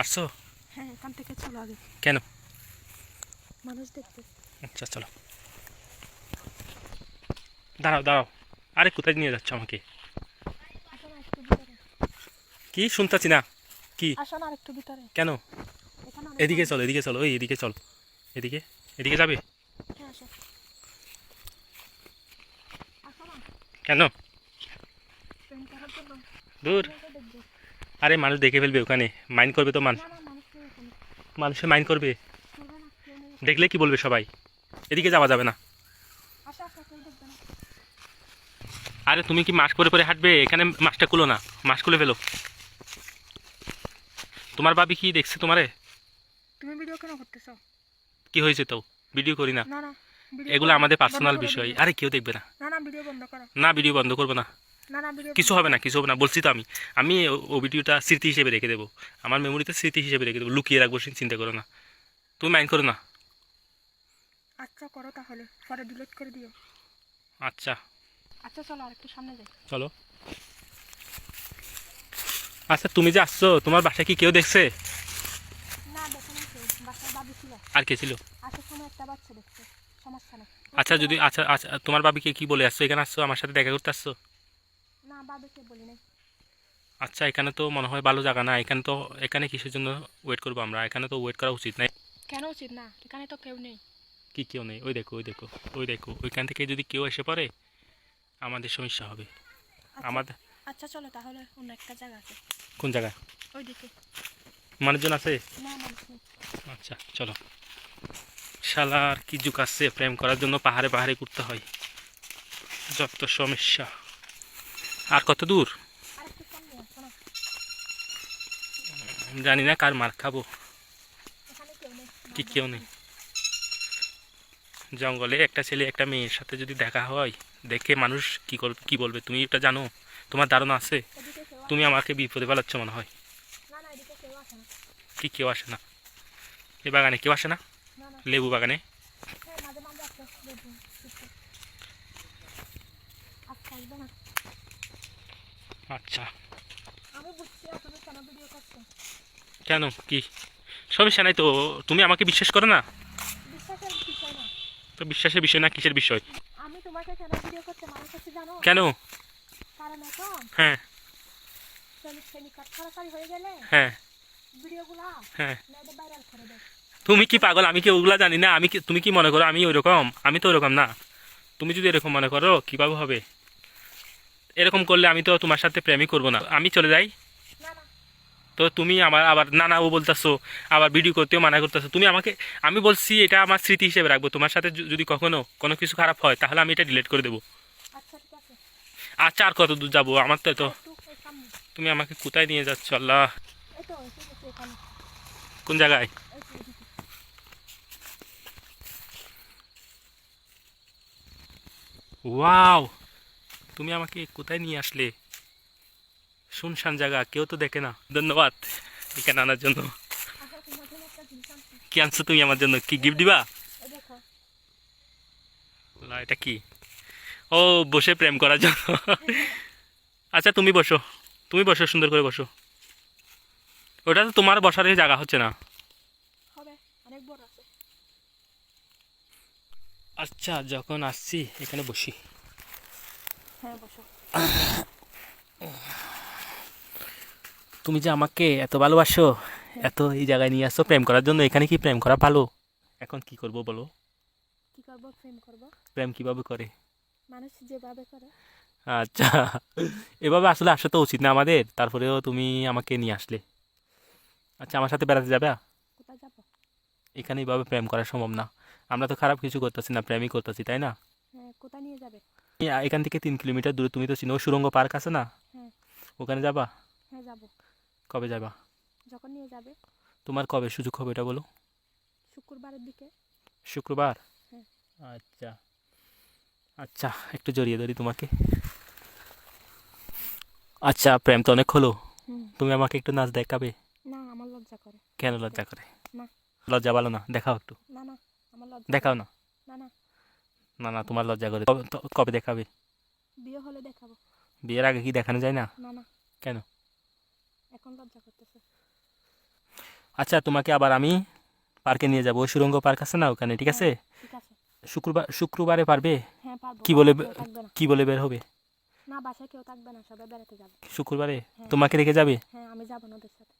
আসছো? হ্যাঁ, এখান থেকে চলো আগে। কেন? মানুষ দেখতে। আচ্ছা চলো। দাঁড়াও দাঁড়াও। আরে কোথায় নিয়ে যাচ্ছ আমাকে? আসো না একটু ভিতরে। কি শুনতাছি না? কি? আসো না একটু ভিতরে। কেন? এখানে অনেক এদিকে মানুষ। চলো, এদিকে চলো, ওই এদিকে চলো। এদিকে, এদিকে যাবে? হ্যাঁ, আসো। আসো না। কেন? প্রেম করার জন্য। দূর। আপনাকে দেখবো। আরে মানুষ দেখে ফেলবে ওখানে, মাইন্ড করবে তো মানুষ। না না, মানুষ নেই এখানে। মানুষে মাইন্ড করবে, করবে না, কেউ নেই এখানে। দেখলে কি বলবে সবাই? এদিকে যাওয়া যাবে না। আসো আসো, কেউ দেখবে না। আরে তুমি কি মাস্ক পরে পরে হাঁটবে? এখানে মাস্কটা খুলো না, মাস্ক খুলে ফেলো। তোমার ভাবি কি দেখছে তোমারে? তুমি ভিডিও কেন করতেছো? কি হয়েছে তো? ভিডিও করি না। না না, ভিডিও এগুলো করো। আমাদের বন্ধ পার্সোনাল করো বিষয়, ভিডিও। আরে কেউ দেখবে না। না না, ভিডিও বন্ধ করো। না, ভিডিও বন্ধ করবো না। না না, ভিডিও কিছু বন্ধ হবে করো। না, কিছু হবে না, বলছি তো আমি। আমি ও ভিডিওটা স্মৃতি হিসেবে রেখে দেবো, আমার মেমোরিতে স্মৃতি হিসেবে রেখে দেবো, লুকিয়ে রাখবো, চিন্তা করো না। তুমি মাইন্ড করো না। আচ্ছা করো তাহলে, পরে ডিলিট করে দিও। আচ্ছা আচ্ছা চলো আর একটু সামনে যাই। চলো। আচ্ছা তুমি যে আসছো, তোমার বাসায় কি কেউ দেখছে? না দেখো না, কেউ বাসায় বাবু ছিল। আর কে ছিল? আসার সময় একটা বাচ্চা দেখছে, সমস্যা নেই। আচ্ছা যদি, আচ্ছা আচ্ছা, তোমার বাবিকে কি বলে আসছো এখানে আসছো, আমার সাথে দেখা করতে আসছো? না, বাবাকে বলি নাই। আচ্ছা এখানে তো মনে হয় ভালো জায়গা না, এখানে তো, এখানে কিসের জন্য ওয়েট করবো আমরা? এখানে তো ওয়েট করা উচিত নাই। কেন উচিত না? এখানে তো কেউ নেই। কি কেউ নেই? ওই দেখো, ওই দেখো, ওই দেখো, ওইখান থেকে যদি কেউ এসে পড়ে আমাদের সমস্যা হবে। আচ্ছা আমাদের আচ্ছা চলো তাহলে, অন্য একটা জায়গা আছে কোন জায়গা? ওইদিকে। মানুষজন আছে? না, মানুষ নেই। আচ্ছা চলো। শালার কি যুগ আসছে, প্রেম করার জন্য পাহাড়ে পাহাড়ে ঘুরতে হয়, যত সমস্যা। আর কত দূর? আর একটু সামনে আসো না। জানি না কার মার খাবো। এখানে কেউ নেই। কি কেউ নেই? জঙ্গলে একটা ছেলে একটা মেয়ের সাথে যদি দেখা হয়, দেখে মানুষ কি করবে, কি বলবে, তুমি এটা জানো? তোমার ধারণা আছে? এদিকে কেউ তুমি আসে না। আমাকে বিপদে ফেলাচ্ছ মনে হয়। না না, এদিকে কেউ আসে না। কি কেউ আসে না? এই বাগানে কেউ আসে না? না না। লেবু বাগানে? হ্যাঁ, মাঝে মাঝে আসে দেখুন। আচ্ছা আসবে না। আচ্ছা। আমি বুঝছি আসলে কেন ভিডিও করছো। কেন, কি সমস্যা নাই তো? তুমি আমাকে বিশ্বাস করো না? বিশ্বাসের বিষয় না। তো বিশ্বাসের বিষয় না, কিসের বিষয়? আমি তোমাকে কেন ভিডিও করতে মানা করছি জানো? কেন? কারণ এখন হ্যাঁ শ্রেণী কার্ড ছাড়াছাড়ি হয়ে গেলে হ্যাঁ ভিডিওগুলা হ্যাঁ। নেটে ভাইরাল করে দেয়। তুমি কি পাগল? আমি কি ওগুলা জানি না? আমি কি, তুমি কি মনে করো আমি ওইরকম? আমি তো ওরকম না। তুমি যদি এরকম মনে করো কিভাবে হবে? এরকম করলে আমি তো তোমার সাথে প্রেমই করবো না, আমি চলে যাই। না না। তো তুমি আমার আবার না না ও বলতেছো, আবার ভিডিও করতেও মানা করতেছো তুমি আমাকে। আমি বলছি এটা আমার স্মৃতি হিসেবে রাখবো, তোমার সাথে যদি কখনো কোনো কিছু খারাপ হয় তাহলে আমি এটা ডিলিট করে দেবো। আচ্ছা ঠিক আছে। আচ্ছা আর কত দূর যাবো? আমার তো আর তো, একটু এই সামনে। তুমি আমাকে কোথায় নিয়ে যাচ্ছ আল্লাহ? এই তো এসে গেছি এখানে। কোন জায়গায়? এই তো এদিকে। ওয়াও, তুমি আমাকে কোথায় নিয়ে আসলে? শুনশান জায়গা, কেউ তো দেখে না। ধন্যবাদ এখানে আনার জন্য। আচ্ছা, তোমার জন্য একটা জিনিস আনছি। কি আনছো তুমি আমার জন্য? কি এই গিফট দেখো, দিবা? এই দেখো। এটা কি? ও, বসে প্রেম করার জন্য। আচ্ছা তুমি বসো, তুমি বসো, সুন্দর করে বসো। ওটা তো তোমার বসারই জায়গা হচ্ছে না। হবে, অনেক বড় আছে। আচ্ছা যখন আসছি এখানে বসি। হ্যাঁ বসো। তুমি যে আমাকে এত ভালোবাসো, এত এই জায়গায় নিয়ে আসছো প্রেম করার জন্য, এখানে কি প্রেম করা ভালো? এখন কি করব বলো? কি করবো? প্রেম করবো। প্রেম কিভাবে করে? মানুষ যেভাবে করে। আচ্ছা, এভাবে আসলে আসা তো উচিত না আমাদের, তারপরেও তুমি আমাকে নিয়ে আসলে। আচ্ছা আমার সাথে বেড়াতে যাবে? কোথায় যাবো? এখানে এইভাবে প্রেম করা সম্ভব না। আমরা তো খারাপ কিছু করতেছি না, প্রেমই করতেছি, তাই না? হ্যাঁ, কোথায় নিয়ে যাবে? এখান থেকে 3 কিলোমিটার দূরে, তুমি তো চিনো সুরঙ্গ পার্ক আছে না? হ্যাঁ। ওখানে যাবা? হ্যাঁ যাবো। কবে যাবা? যখন নিয়ে যাবে। তোমার কবে সুযোগ হবে এটা বলো? শুক্রবারের দিকে। শুক্রবার? হ্যাঁ। আচ্ছা আচ্ছা, একটু জড়িয়ে ধরি তোমাকে। আচ্ছা প্রেম তো অনেক হলো, হুম। তুমি আমাকে একটু নাচ দেখাবে? না, আমার লজ্জা করে। কেন লজ্জা করে? না। লজ্জা ভালো না, দেখাও একটু। না না, আমার লজ্জা দেখাও করে। না। না না। না না, তোমার লজ্জা করে। কবে দেখাবে? বিয়ে হলে দেখাবো। বিয়ের আগে কি দেখানো যায় না? না না। কেন? এখন লজ্জা করতেছে। আচ্ছা তোমাকে আবার আমি পার্কে নিয়ে যাবো, ওই সুরঙ্গ পার্ক আছে না ওখানে, ঠিক আছে? ঠিক আছে। শুক্রবারে পারবে? হ্যাঁ পারবো। কি বলে কেউ থাকবে না। কি বলে বের হবে না বাসায় কেউ থাকবে না, সবাই বেড়াতে যাবে। শুক্রবারে? হ্যাঁ। তোমাকে রেখে যাবে? হ্যাঁ আমি যাবো না ওদের সাথে।